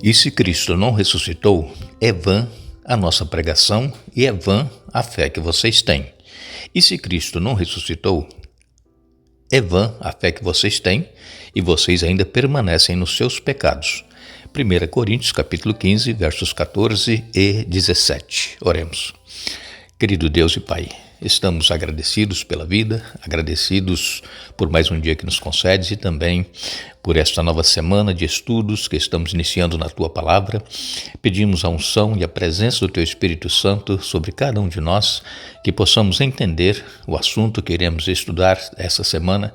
E se Cristo não ressuscitou, é vã a nossa pregação e é vã a fé que vocês têm. E se Cristo não ressuscitou, é vã a fé que vocês têm e vocês ainda permanecem nos seus pecados. 1 Coríntios capítulo 15, versos 14 e 17. Oremos. Querido Deus e Pai, estamos agradecidos pela vida, agradecidos por mais um dia que nos concedes e também por esta nova semana de estudos que estamos iniciando na Tua Palavra. Pedimos a unção e a presença do Teu Espírito Santo sobre cada um de nós, que possamos entender o assunto que iremos estudar essa semana,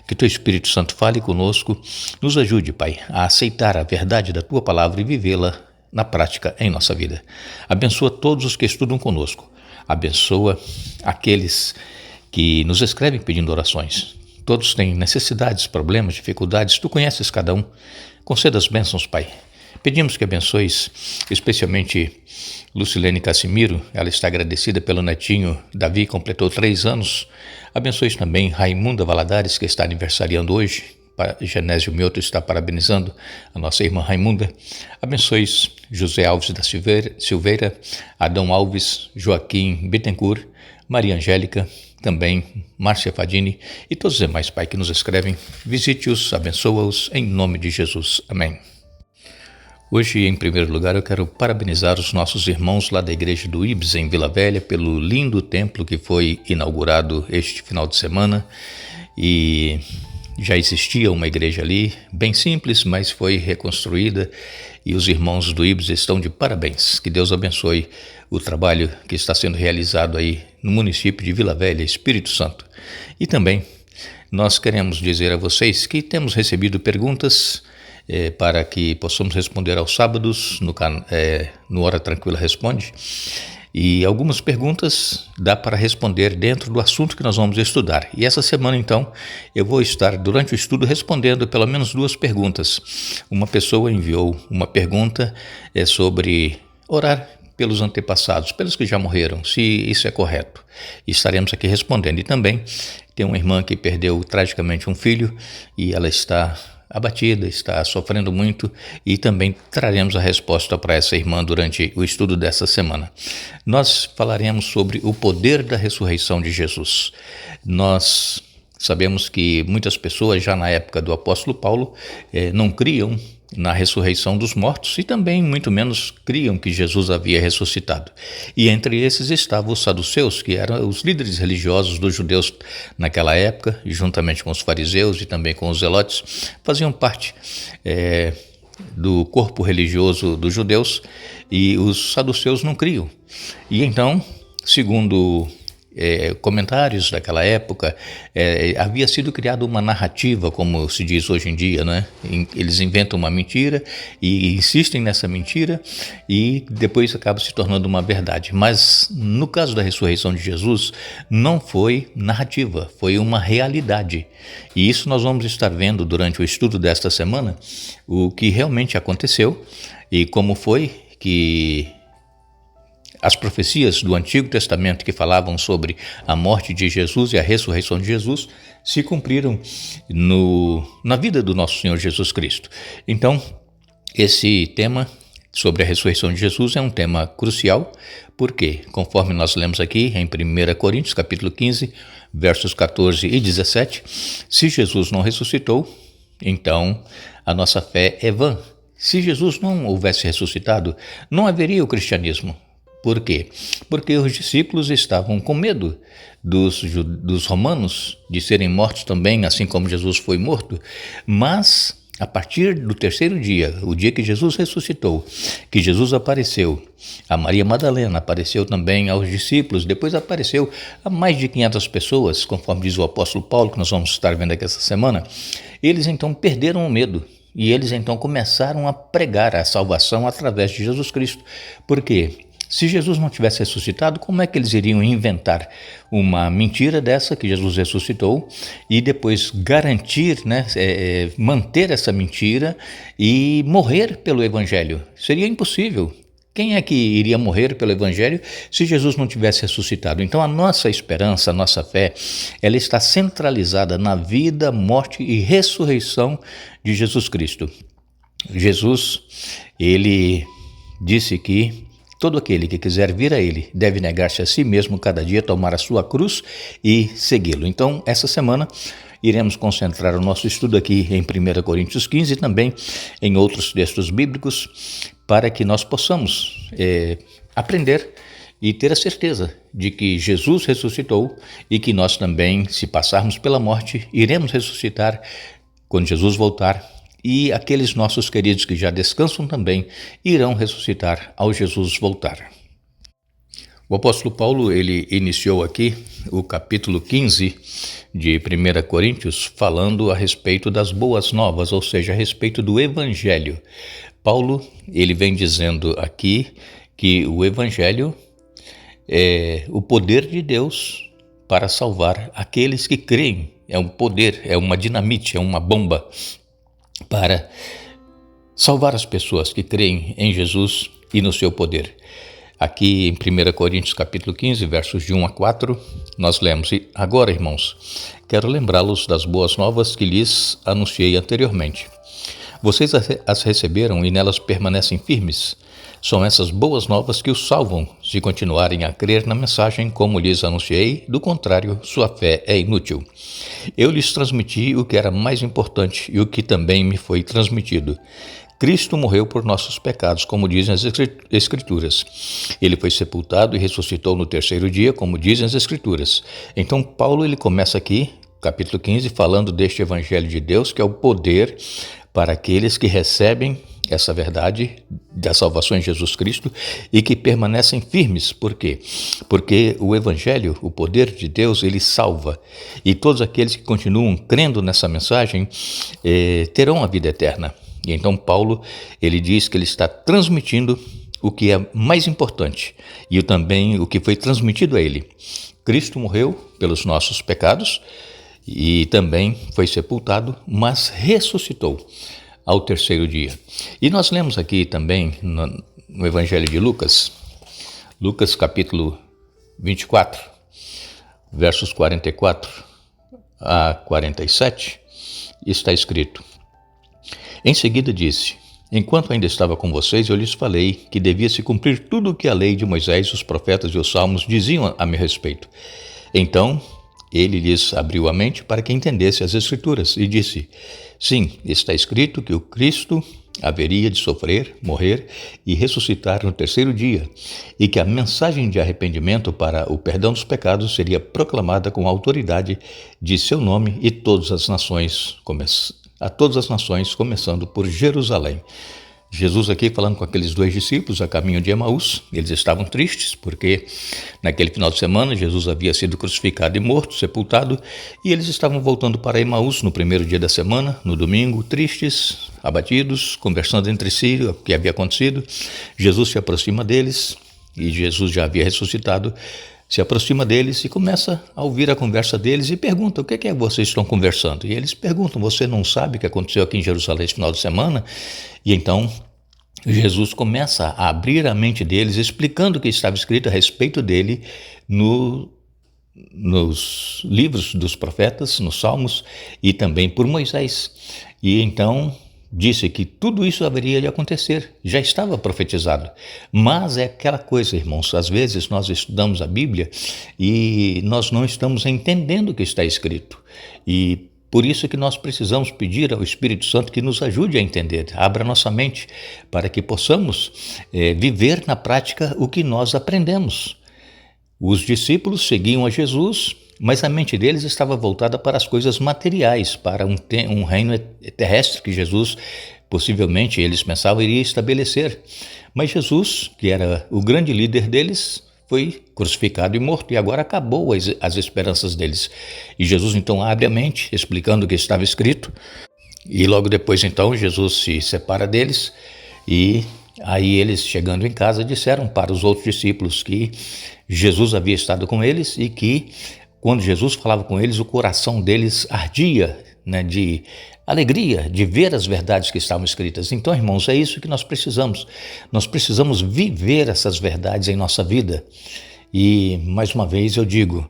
que Teu Espírito Santo fale conosco, nos ajude, Pai, a aceitar a verdade da Tua Palavra e vivê-la na prática em nossa vida. Abençoa todos os que estudam conosco. Abençoa aqueles que nos escrevem pedindo orações. Todos têm necessidades, problemas, dificuldades. Tu conheces cada um. Conceda as bênçãos, Pai. Pedimos que abençoes especialmente Lucilene Cassimiro. Ela está agradecida pelo netinho Davi, completou 3 anos. Abençoes também Raimunda Valadares, que está aniversariando hoje. Genésio Mioto está parabenizando a nossa irmã Raimunda. Abençoes José Alves da Silveira, Adão Alves, Joaquim Bittencourt, Maria Angélica, também Márcia Fadini e todos os demais, Pai, que nos escrevem. Visite-os, abençoa-os, em nome de Jesus. Amém. Hoje, em primeiro lugar, eu quero parabenizar os nossos irmãos lá da Igreja do Ibs, em Vila Velha, pelo lindo templo que foi inaugurado este final de semana. E já existia uma igreja ali, bem simples, mas foi reconstruída e os irmãos do Ibs estão de parabéns. Que Deus abençoe o trabalho que está sendo realizado aí no município de Vila Velha, Espírito Santo. E também nós queremos dizer a vocês que temos recebido perguntas para que possamos responder aos sábados no Hora Tranquila Responde. E algumas perguntas dá para responder dentro do assunto que nós vamos estudar. E essa semana, então, eu vou estar, durante o estudo, respondendo pelo menos 2 perguntas. Uma pessoa enviou uma pergunta sobre orar pelos antepassados, pelos que já morreram, se isso é correto. E estaremos aqui respondendo. E também tem uma irmã que perdeu tragicamente um filho e ela está abatida, está sofrendo muito, e também traremos a resposta para essa irmã durante o estudo dessa semana. Nós falaremos sobre o poder da ressurreição de Jesus. Nós sabemos que muitas pessoas já na época do apóstolo Paulo não criam na ressurreição dos mortos e também muito menos criam que Jesus havia ressuscitado. E entre esses estavam os saduceus, que eram os líderes religiosos dos judeus naquela época, e juntamente com os fariseus e também com os zelotes, faziam parte do corpo religioso dos judeus, e os saduceus não criam. E então, segundo comentários daquela época, havia sido criada uma narrativa, como se diz hoje em dia, né? Eles inventam uma mentira e insistem nessa mentira e depois acaba se tornando uma verdade. Mas no caso da ressurreição de Jesus, não foi narrativa, foi uma realidade. E isso nós vamos estar vendo durante o estudo desta semana, o que realmente aconteceu e como foi que as profecias do Antigo Testamento que falavam sobre a morte de Jesus e a ressurreição de Jesus se cumpriram na vida do nosso Senhor Jesus Cristo. Então, esse tema sobre a ressurreição de Jesus é um tema crucial, porque, conforme nós lemos aqui em 1 Coríntios, capítulo 15, versos 14 e 17, se Jesus não ressuscitou, então a nossa fé é vã. Se Jesus não houvesse ressuscitado, não haveria o cristianismo. Por quê? Porque os discípulos estavam com medo dos romanos de serem mortos também, assim como Jesus foi morto. Mas, a partir do 3º dia, o dia que Jesus ressuscitou, que Jesus apareceu a Maria Madalena, apareceu também aos discípulos, depois apareceu a mais de 500 pessoas, conforme diz o apóstolo Paulo, que nós vamos estar vendo aqui essa semana. Eles então perderam o medo. E eles então começaram a pregar a salvação através de Jesus Cristo. Por quê? Se Jesus não tivesse ressuscitado, como é que eles iriam inventar uma mentira dessa, que Jesus ressuscitou, e depois garantir, manter essa mentira e morrer pelo Evangelho? Seria impossível. Quem é que iria morrer pelo Evangelho se Jesus não tivesse ressuscitado? Então a nossa esperança, a nossa fé, ela está centralizada na vida, morte e ressurreição de Jesus Cristo. Jesus, ele disse que todo aquele que quiser vir a ele deve negar-se a si mesmo cada dia, tomar a sua cruz e segui-lo. Então, essa semana, iremos concentrar o nosso estudo aqui em 1 Coríntios 15 e também em outros textos bíblicos para que nós possamos aprender e ter a certeza de que Jesus ressuscitou e que nós também, se passarmos pela morte, iremos ressuscitar quando Jesus voltar, e aqueles nossos queridos que já descansam também irão ressuscitar ao Jesus voltar. O apóstolo Paulo, ele iniciou aqui o capítulo 15 de 1 Coríntios falando a respeito das boas novas, ou seja, a respeito do Evangelho. Paulo, ele vem dizendo aqui que o Evangelho é o poder de Deus para salvar aqueles que creem. É um poder, é uma dinamite, é uma bomba para salvar as pessoas que creem em Jesus e no seu poder. Aqui em 1 Coríntios capítulo 15, versos de 1 a 4, nós lemos: "E agora, irmãos, quero lembrá-los das boas novas que lhes anunciei anteriormente. Vocês as receberam e nelas permanecem firmes. São essas boas novas que os salvam, se continuarem a crer na mensagem como lhes anunciei, do contrário, sua fé é inútil. Eu lhes transmiti o que era mais importante e o que também me foi transmitido. Cristo morreu por nossos pecados, como dizem as Escrituras. Ele foi sepultado e ressuscitou no terceiro dia, como dizem as Escrituras." Então Paulo, ele começa aqui, capítulo 15, falando deste Evangelho de Deus, que é o poder para aqueles que recebem essa verdade da salvação em Jesus Cristo e que permanecem firmes. Por quê? Porque o Evangelho, o poder de Deus, ele salva. E todos aqueles que continuam crendo nessa mensagem terão a vida eterna. E então Paulo, ele diz que ele está transmitindo o que é mais importante e também o que foi transmitido a ele. Cristo morreu pelos nossos pecados e também foi sepultado, mas ressuscitou ao terceiro dia. E nós lemos aqui também no Evangelho de Lucas, Lucas capítulo 24, versos 44 a 47, está escrito: "Em seguida disse: Enquanto ainda estava com vocês, eu lhes falei que devia se cumprir tudo o que a lei de Moisés, os profetas e os salmos diziam a meu respeito. Então ele lhes abriu a mente para que entendesse as Escrituras e disse: Sim, está escrito que o Cristo haveria de sofrer, morrer e ressuscitar no terceiro dia, e que a mensagem de arrependimento para o perdão dos pecados seria proclamada com a autoridade de seu nome a todas as nações, começando por Jerusalém." Jesus aqui falando com aqueles dois discípulos a caminho de Emaús. Eles estavam tristes porque naquele final de semana Jesus havia sido crucificado e morto, sepultado, e eles estavam voltando para Emaús no primeiro dia da semana, no domingo, tristes, abatidos, conversando entre si o que havia acontecido. Jesus se aproxima deles, e Jesus já havia ressuscitado, se aproxima deles e começa a ouvir a conversa deles e pergunta: o que é que vocês estão conversando? E eles perguntam: você não sabe o que aconteceu aqui em Jerusalém esse final de semana? E então Jesus começa a abrir a mente deles, explicando o que estava escrito a respeito dele nos livros dos profetas, nos Salmos e também por Moisés. E então disse que tudo isso haveria de acontecer, já estava profetizado. Mas é aquela coisa, irmãos, às vezes nós estudamos a Bíblia e nós não estamos entendendo o que está escrito. E por isso que nós precisamos pedir ao Espírito Santo que nos ajude a entender, abra nossa mente para que possamos viver na prática o que nós aprendemos. Os discípulos seguiam a Jesus, mas a mente deles estava voltada para as coisas materiais, para um reino terrestre que Jesus, possivelmente, eles pensavam, iria estabelecer. Mas Jesus, que era o grande líder deles, foi crucificado e morto, e agora acabou as esperanças deles. E Jesus então abre a mente, explicando o que estava escrito, e logo depois então Jesus se separa deles, e aí eles, chegando em casa, disseram para os outros discípulos que Jesus havia estado com eles e que quando Jesus falava com eles, o coração deles ardia, de alegria de ver as verdades que estavam escritas. Então, irmãos, é isso que nós precisamos. Nós precisamos viver essas verdades em nossa vida. E, mais uma vez, eu digo,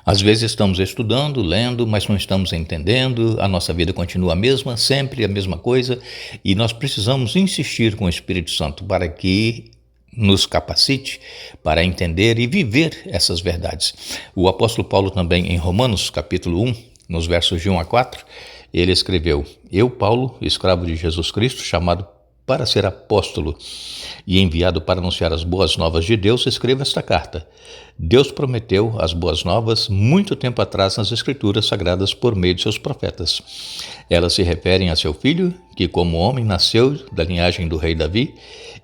Às vezes estamos estudando, lendo, mas não estamos entendendo, a nossa vida continua a mesma, sempre a mesma coisa, e nós precisamos insistir com o Espírito Santo para que nos capacite para entender e viver essas verdades. O apóstolo Paulo também, em Romanos, capítulo 1, nos versos de 1 a 4, ele escreveu: Eu, Paulo, escravo de Jesus Cristo, chamado para ser apóstolo e enviado para anunciar as boas novas de Deus, escrevo esta carta. Deus prometeu as boas novas muito tempo atrás nas Escrituras Sagradas por meio de seus profetas. Elas se referem a seu filho, que como homem nasceu da linhagem do rei Davi,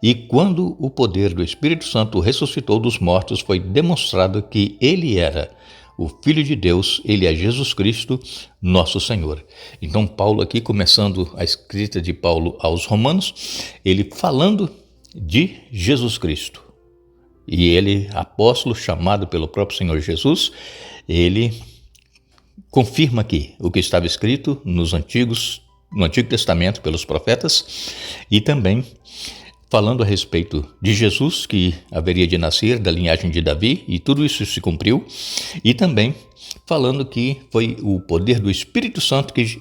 e quando o poder do Espírito Santo ressuscitou dos mortos, foi demonstrado que ele era o Filho de Deus, ele é Jesus Cristo, nosso Senhor. Então Paulo aqui, começando a escrita de Paulo aos Romanos, ele falando de Jesus Cristo. E ele, apóstolo, chamado pelo próprio Senhor Jesus, ele confirma aqui o que estava escrito no Antigo Testamento pelos profetas, e também falando a respeito de Jesus, que haveria de nascer da linhagem de Davi, e tudo isso se cumpriu, e também falando que foi o poder do Espírito Santo que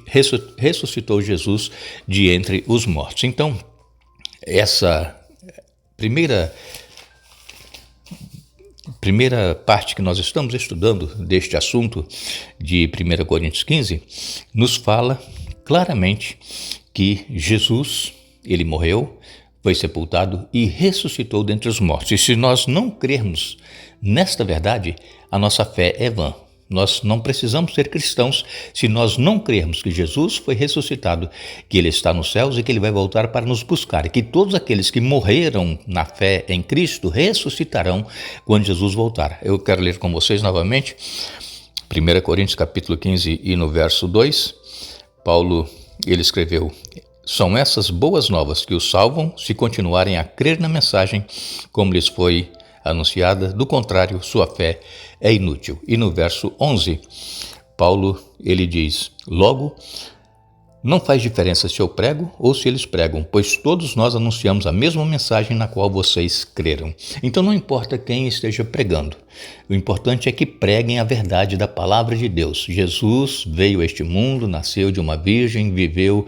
ressuscitou Jesus de entre os mortos. Então, essa primeira parte que nós estamos estudando deste assunto de 1 Coríntios 15, nos fala claramente que Jesus, ele morreu, foi sepultado e ressuscitou dentre os mortos. E se nós não crermos nesta verdade, a nossa fé é vã. Nós não precisamos ser cristãos se nós não crermos que Jesus foi ressuscitado, que ele está nos céus e que ele vai voltar para nos buscar, e que todos aqueles que morreram na fé em Cristo ressuscitarão quando Jesus voltar. Eu quero ler com vocês novamente 1 Coríntios capítulo 15 e no verso 2, Paulo, ele escreveu: São essas boas novas que os salvam se continuarem a crer na mensagem como lhes foi anunciada, do contrário, sua fé é inútil. E no verso 11, Paulo, ele diz: Logo, não faz diferença se eu prego ou se eles pregam, pois todos nós anunciamos a mesma mensagem na qual vocês creram. Então não importa quem esteja pregando, o importante é que preguem a verdade da palavra de Deus. Jesus veio a este mundo, nasceu de uma virgem, viveu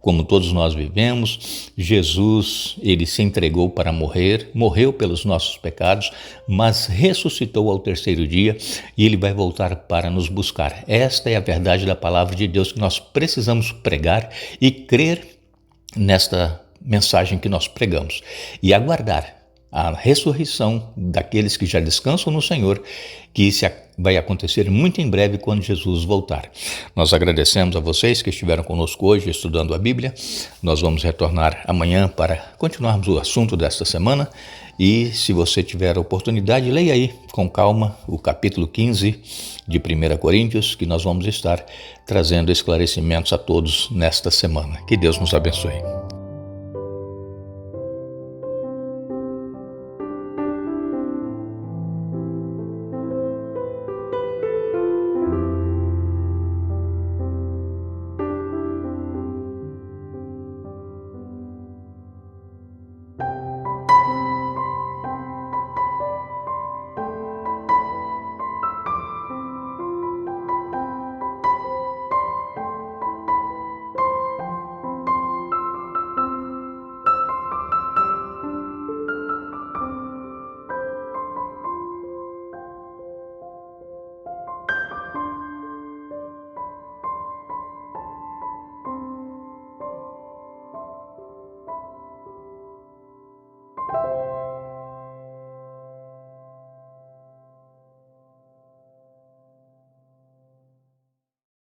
como todos nós vivemos. Jesus, ele se entregou para morrer, morreu pelos nossos pecados, mas ressuscitou ao terceiro dia e ele vai voltar para nos buscar. Esta é a verdade da palavra de Deus que nós precisamos pregar e crer nesta mensagem que nós pregamos e aguardar a ressurreição daqueles que já descansam no Senhor, que isso vai acontecer muito em breve quando Jesus voltar. Nós agradecemos a vocês que estiveram conosco hoje estudando a Bíblia. Nós vamos retornar amanhã para continuarmos o assunto desta semana. E se você tiver a oportunidade, leia aí com calma o capítulo 15 de 1 Coríntios, que nós vamos estar trazendo esclarecimentos a todos nesta semana. Que Deus nos abençoe.